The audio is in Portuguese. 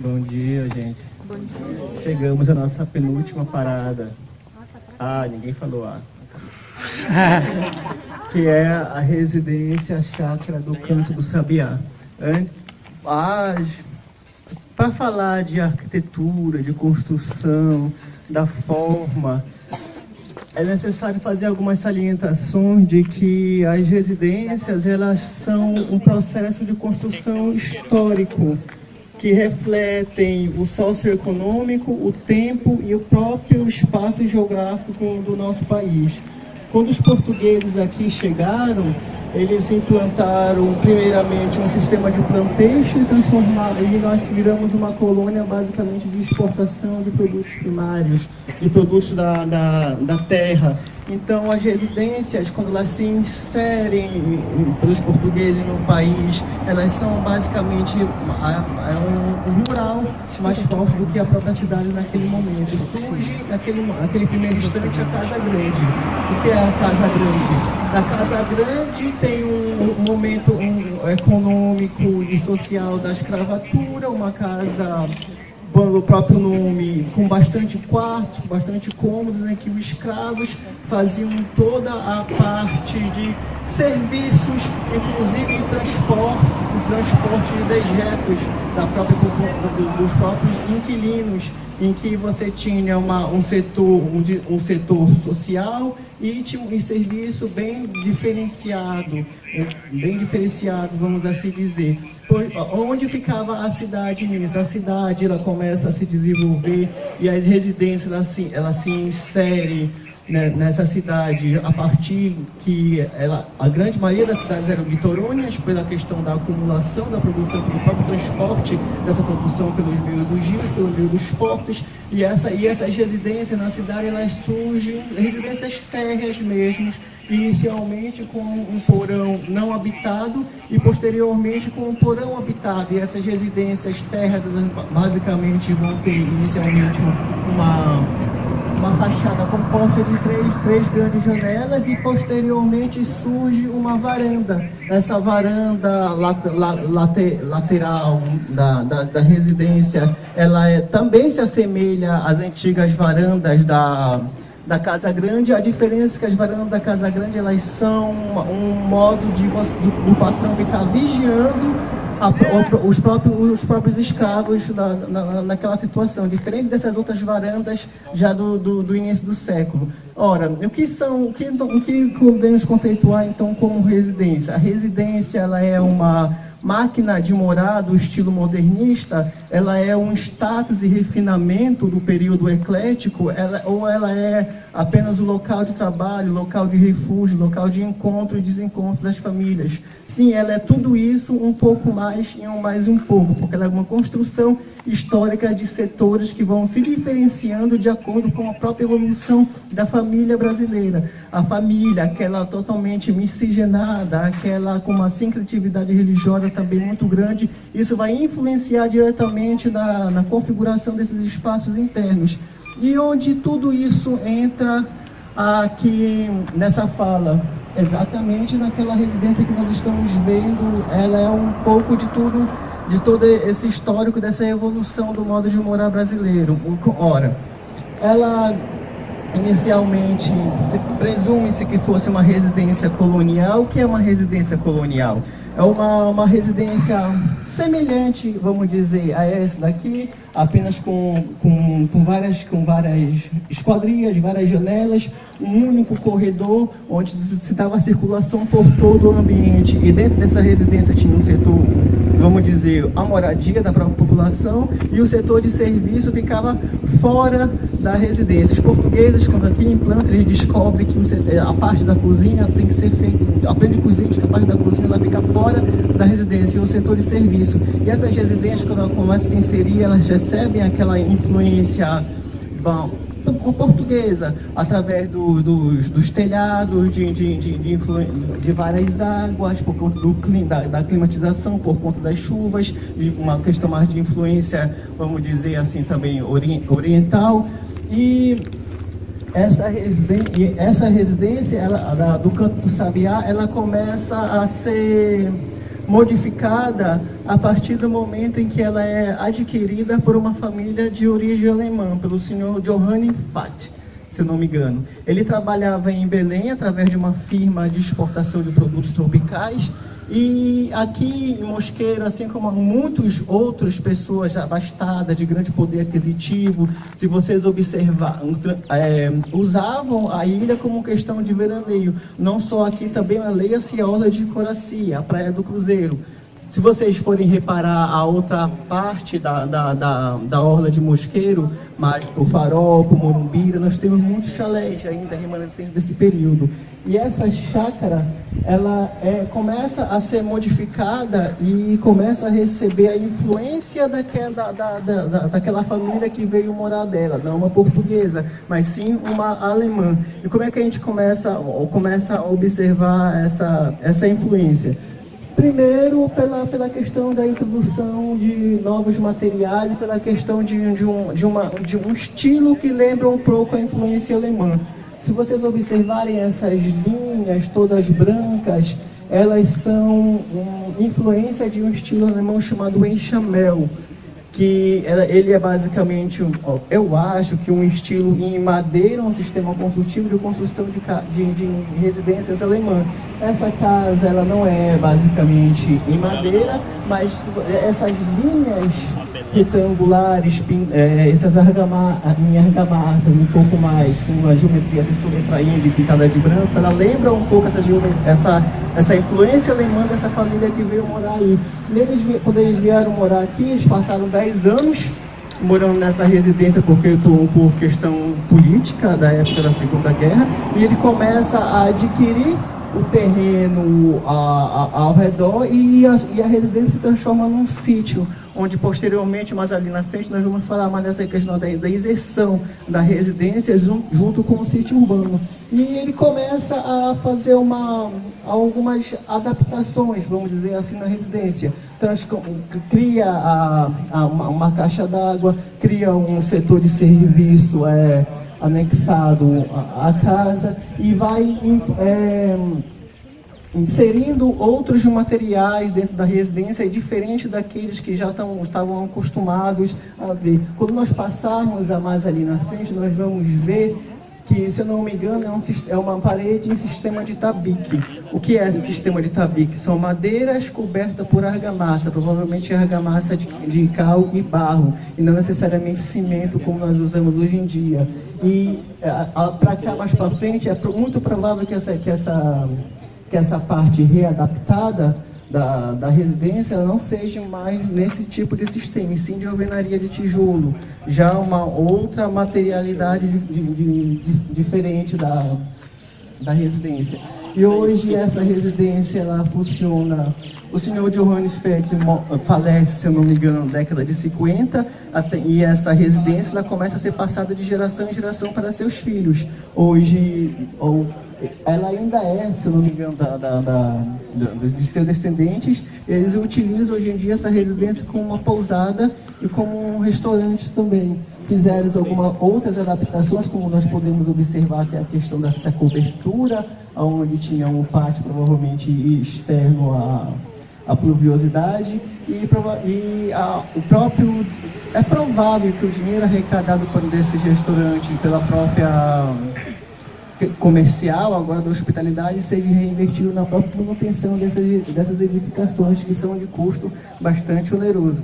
Bom dia, gente. Bom dia. Chegamos à nossa penúltima parada. Ninguém falou que é a residência Chácara do Canto do Sabiá. Para falar de arquitetura, de construção, da forma, é necessário fazer algumas salientações de que as residências, elas são um processo de construção histórico, que refletem o socioeconômico, o tempo e o próprio espaço geográfico do nosso país. Quando os portugueses aqui chegaram, eles implantaram primeiramente um sistema de plantation e nós viramos uma colônia basicamente de exportação de produtos primários, de produtos da terra. Então, as residências, quando elas se inserem pelos portugueses no país, elas são basicamente um rural mais forte do que a própria cidade naquele momento. E surge, naquele primeiro instante, a Casa Grande. O que é a Casa Grande? Na Casa Grande tem um momento econômico e social da escravatura, uma casa, o próprio nome, com bastante quartos, com bastante cômodos, em que os escravos faziam toda a parte de serviços, inclusive de transporte de dejetos dos próprios inquilinos, em que você tinha um setor social e tinha um serviço bem diferenciado, vamos assim dizer. Onde ficava a cidade nisso? A cidade, ela começa a se desenvolver e as residências ela se insere, né, nessa cidade a partir que a grande maioria das cidades eram litorâneas pela questão da acumulação da produção, pelo próprio transporte dessa produção pelos meios dos rios, pelo meio dos portos, e essas residências na cidade, elas surgem, residências térreas mesmo, inicialmente com um porão não habitado e posteriormente com um porão habitado. E essas residências térreas, basicamente, vão ter inicialmente uma fachada composta de três grandes janelas e posteriormente surge uma varanda. Essa varanda lateral da residência, ela também se assemelha às antigas varandas da Casa Grande. A diferença é que as varandas da Casa Grande, elas são um modo do patrão ficar vigiando os próprios escravos naquela situação, diferente dessas outras varandas já do início do século. Ora, o que podemos conceituar então como residência? A residência, ela é uma máquina de morar do estilo modernista, ela é um status e refinamento do período eclético, ou ela é apenas o local de trabalho, local de refúgio, local de encontro e desencontro das famílias. Sim, ela é tudo isso, um pouco mais e mais um pouco, porque ela é uma construção histórica de setores que vão se diferenciando de acordo com a própria evolução da família brasileira. A família, aquela totalmente miscigenada, aquela com uma sincretividade religiosa também muito grande, isso vai influenciar diretamente na configuração desses espaços internos. E onde tudo isso entra aqui nessa fala? Exatamente naquela residência que nós estamos vendo, ela é um pouco de todo esse histórico dessa evolução do modo de morar brasileiro. Ora, ela inicialmente presume-se que fosse uma residência colonial. O que é uma residência colonial? É uma residência semelhante, vamos dizer, a essa daqui, apenas com várias esquadrias, várias janelas, um único corredor, onde se dava circulação por todo o ambiente. E dentro dessa residência tinha um setor, vamos dizer, a moradia da própria população, e o setor de serviço ficava fora da residência. Os portugueses, quando aqui implantam, eles descobrem que a parte da cozinha tem que ser feita, aprende cozinha, que a parte da cozinha ela fica fora da residência, e o setor de serviço. E essas residências, quando ela começa a se inserir, elas recebem aquela influência portuguesa, através dos telhados, de várias águas, por conta da climatização, por conta das chuvas, de uma questão mais de influência, vamos dizer assim, também oriental. E essa residência do Canto do Sabiá, ela começa a ser modificada a partir do momento em que ela é adquirida por uma família de origem alemã, pelo senhor Johann Fatt, se eu não me engano. Ele trabalhava em Belém através de uma firma de exportação de produtos tropicais, e aqui em Mosqueiro, assim como muitas outras pessoas abastadas, de grande poder aquisitivo, se vocês observarem, usavam a ilha como questão de veraneio. Não só aqui, também leia-se a orla de Coraci, a Praia do Cruzeiro. Se vocês forem reparar a outra parte da orla de Mosqueiro, mais para o Farol, para o Morumbira, nós temos muitos chalés ainda remanescentes desse período. E essa chácara, ela começa a ser modificada e começa a receber a influência daquela família que veio morar dela, não uma portuguesa, mas sim uma alemã. E como é que a gente começa a observar essa influência? Primeiro, pela questão da introdução de novos materiais, pela questão de um estilo que lembra um pouco a influência alemã. Se vocês observarem essas linhas todas brancas, elas são influência de um estilo alemão chamado Enxamel, que ele é basicamente, eu acho que um estilo em madeira, um sistema construtivo de construção de residências alemã. Essa casa, ela não é basicamente em madeira, mas essas linhas retangulares, essas argamassas um pouco mais, com uma geometria se sobretraindo e pintada de branco, ela lembra um pouco essa influência alemã dessa família que veio morar aí. Quando eles vieram morar aqui, eles passaram 10 anos morando nessa residência por questão política da época da Segunda Guerra, e ele começa a adquirir o terreno ao redor e a residência se transforma num sítio, onde posteriormente, mais ali na frente, nós vamos falar mais dessa questão da inserção da residência junto com o sítio urbano. E ele começa a fazer algumas adaptações, vamos dizer assim, na residência. Cria uma caixa d'água, cria um setor de serviço anexado à casa e vai inserindo outros materiais dentro da residência, diferente daqueles que já estavam acostumados a ver. Quando nós passarmos a mais ali na frente, nós vamos ver que, se eu não me engano, é uma parede em sistema de tabique. O que é esse sistema de tabique? São madeiras cobertas por argamassa, provavelmente argamassa de cal e barro, e não necessariamente cimento, como nós usamos hoje em dia. E para cá, mais para frente, é muito provável que essa parte readaptada da residência não seja mais nesse tipo de sistema, e sim de alvenaria de tijolo, já uma outra materialidade diferente da residência. E hoje essa residência, ela funciona. O senhor Johannes Fatt falece, se eu não me engano, na década de 50, e essa residência ela começa a ser passada de geração em geração para seus filhos. Hoje, ela ainda se eu não me engano, dos seus descendentes. Eles utilizam hoje em dia essa residência como uma pousada e como um restaurante também. Fizeram outras adaptações, como nós podemos observar, que é a questão dessa cobertura, onde tinha um pátio provavelmente externo à pluviosidade, é provável que o dinheiro arrecadado por esse restaurante, pela própria comercial, agora da hospitalidade, seja reinvestido na própria manutenção dessas edificações, que são de custo bastante oneroso.